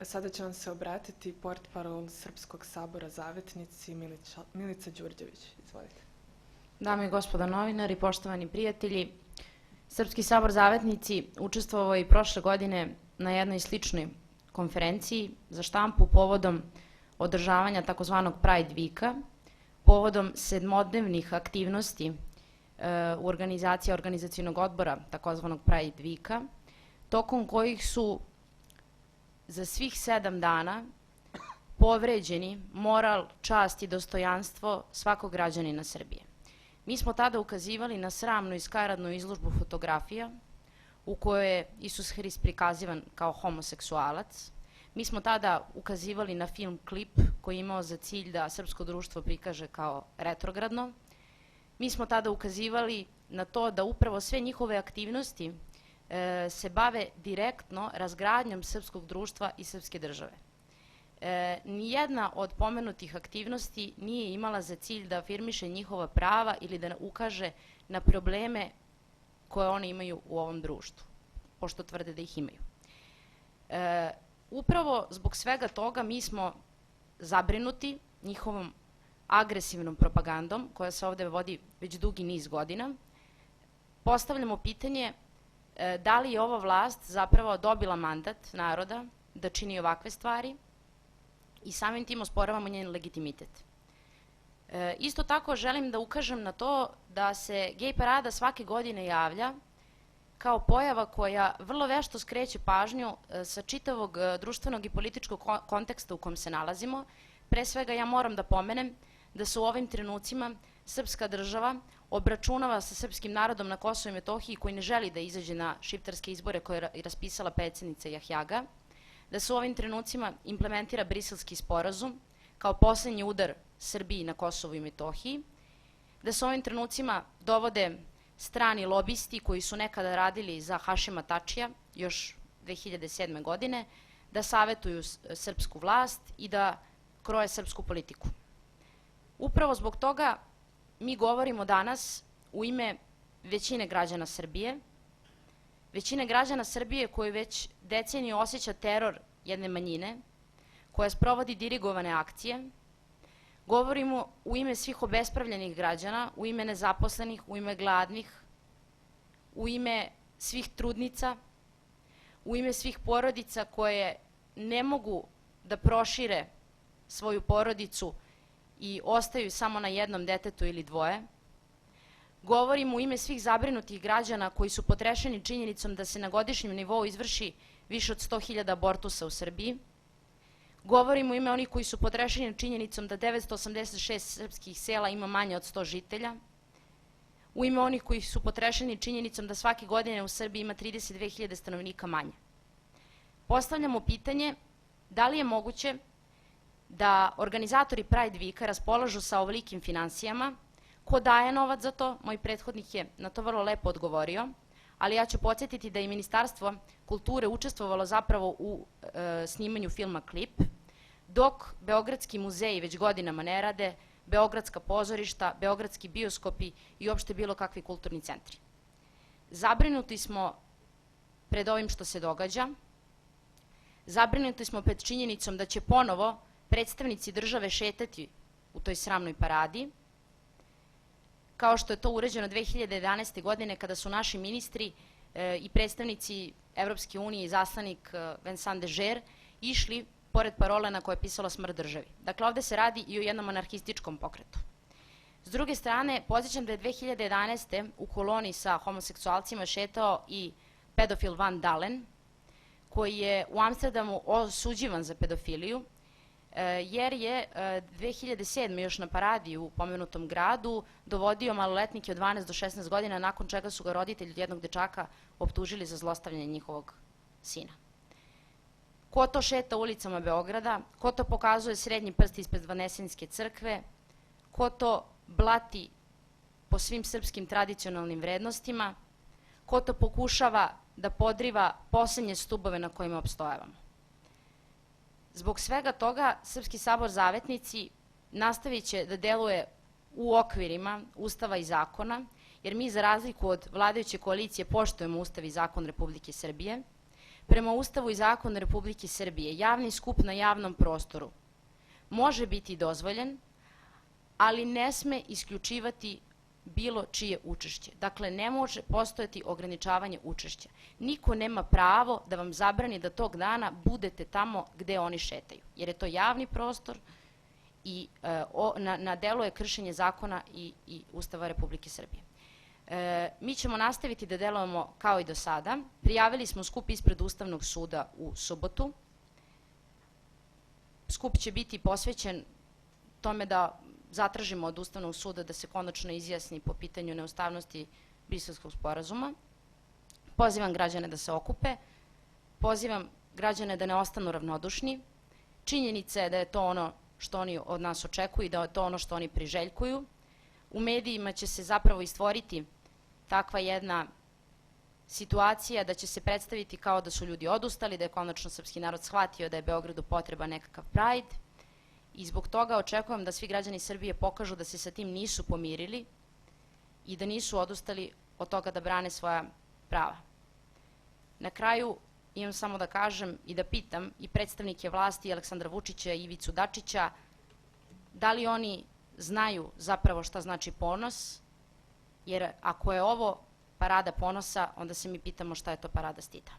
Sada će vam se obratiti portparol Srpskog sabora Zavetnici Milica Đurđević. Izvolite. Dame i gospodo novinari, poštovani prijatelji, Srpski sabor Zavetnici učestvovao i prošle godine na jednoj sličnoj konferenciji za štampu povodom održavanja takozvanog Pride Weeka, povodom sedmodnevnih aktivnosti u organizaciji organizacijnog odbora takozvanog Pride Weeka, tokom kojih su za svih 7 dana povređeni moral, čast i dostojanstvo svakog građanina Srbije. Mi smo tada ukazivali na sramnu i skaradnu izložbu fotografija u kojoj je Isus Hrist prikazivan kao homoseksualac. Mi smo tada ukazivali na film klip koji je imao za cilj da srpsko društvo prikaže kao retrogradno. Mi smo tada ukazivali na to da upravo sve njihove aktivnosti se bave direktno razgradnjom srpskog društva i srpske države. Nijedna od pomenutih aktivnosti nije imala za cilj da afirmiše njihova prava ili da ukaže na probleme koje oni imaju u ovom društvu, pošto tvrde da ih imaju. Upravo zbog svega toga mi smo zabrinuti njihovom agresivnom propagandom koja se ovde vodi već dugi niz godina. Postavljamo pitanje da li je ova vlast zapravo dobila mandat naroda da čini ovakve stvari i samim tim osporavamo njen legitimitet. Isto tako želim da ukažem na to da se gej parada svake godine javlja kao pojava koja vrlo vešto skreće pažnju sa čitavog društvenog i političkog konteksta u kom se nalazimo. Pre svega ja moram da pomenem da se u ovim trenucima srpska država obračunava sa srpskim narodom na Kosovu i Metohiji koji ne želi da izađe na šiptarske izbore koje je raspisala predsjednica Jahjaga, da se u ovim trenucima implementira Briselski sporazum kao poslednji udar Srbiji na Kosovu i Metohiji, da se u ovim trenucima dovode strani lobisti koji su nekada radili za Hašima Tačija još 2007. godine, da savetuju srpsku vlast i da kroje srpsku politiku. Upravo zbog toga mi govorimo danas u ime većine građana Srbije koji već deceniju osjeća teror jedne manjine, koja sprovodi dirigovane akcije. Govorimo u ime svih obespravljenih građana, u ime nezaposlenih, u ime gladnih, u ime svih trudnica, u ime svih porodica koje ne mogu da prošire svoju porodicu i ostaju samo na jednom detetu ili dvoje. Govorimo u ime svih zabrinutih građana koji su potrešeni činjenicom da se na godišnjem nivou izvrši više od 100.000 abortusa u Srbiji. Govorimo u ime onih koji su potrešeni činjenicom da 986 srpskih sela ima manje od 100 žitelja. U ime onih koji su potrešeni činjenicom da svake godine u Srbiji ima 32.000 stanovnika manje. Postavljamo pitanje da li je moguće da organizatori Pride Weeka raspolažu sa ovolikim finansijama, ko daje novac za to. Moj prethodnik je na to vrlo lepo odgovorio, ali ja ću podsjetiti da je Ministarstvo kulture učestvovalo zapravo u snimanju filma klip, dok Beogradski muzeji već godinama ne rade, beogradska pozorišta, beogradski bioskopi i uopšte bilo kakvi kulturni centri. Zabrinuti smo pred ovim što se događa, zabrinuti smo pred činjenicom da će ponovo predstavnici države šetati u toj sramnoj paradi, kao što je to urađeno 2011. godine kada su naši ministri i predstavnici Evropske unije i zaslanik Vincent de Geer išli pored parole na koje je pisalo smrt državi. Dakle, ovde se radi i o jednom anarhističkom pokretu. S druge strane, podsjećam da je 2011. u koloni sa homoseksualcima šetao i pedofil Van Dalen, koji je u Amsterdamu osuđivan za pedofiliju, jer je 2007. još na paradi u pomenutom gradu dovodio maloletnike od 12 do 16 godina, nakon čega su ga roditelji od jednog dečaka optužili za zlostavljanje njihovog sina. Ko to šeta ulicama Beograda, ko to pokazuje srednji prst ispred Vanesinske crkve, ko to blati po svim srpskim tradicionalnim vrednostima, ko to pokušava da podriva poslednje stubove na kojima opstojavamo. Zbog svega toga, Srpski sabor Zavetnici nastavit će da deluje u okvirima Ustava i zakona, jer mi za razliku od vladajuće koalicije poštujemo Ustav i zakon Republike Srbije, Prema Ustavu i zakonu Republike Srbije, javni skup na javnom prostoru može biti dozvoljen, ali ne sme isključivati bilo čije učešće. Dakle, ne može postojati ograničavanje učešća. Niko nema pravo da vam zabrani da tog dana budete tamo gde oni šetaju, jer je to javni prostor i na delu je kršenje zakona i Ustava Republike Srbije. Mi ćemo nastaviti da delujemo kao i do sada. Prijavili smo skup ispred Ustavnog suda u subotu. Skup će biti posvećen tome da zatražimo od Ustavnog suda da se konačno izjasni po pitanju neustavnosti Briselskog sporazuma. Pozivam građane da se okupe, pozivam građane da ne ostanu ravnodušni. Činjenica je da je to ono što oni od nas očekuju i da je to ono što oni priželjkuju. U medijima će se zapravo i stvoriti takva jedna situacija da će se predstaviti kao da su ljudi odustali, da je konačno srpski narod shvatio da je Beogradu potreba nekakav Pride i zbog toga očekujem da svi građani Srbije pokažu da se sa tim nisu pomirili i da nisu odustali od toga da brane svoja prava. Na kraju imam samo da kažem i da pitam i predstavnike vlasti Aleksandra Vučića i Ivicu Dačića da li oni znaju zapravo šta znači ponos, jer ako je ovo parada ponosa, onda se mi pitamo šta je to parada stida.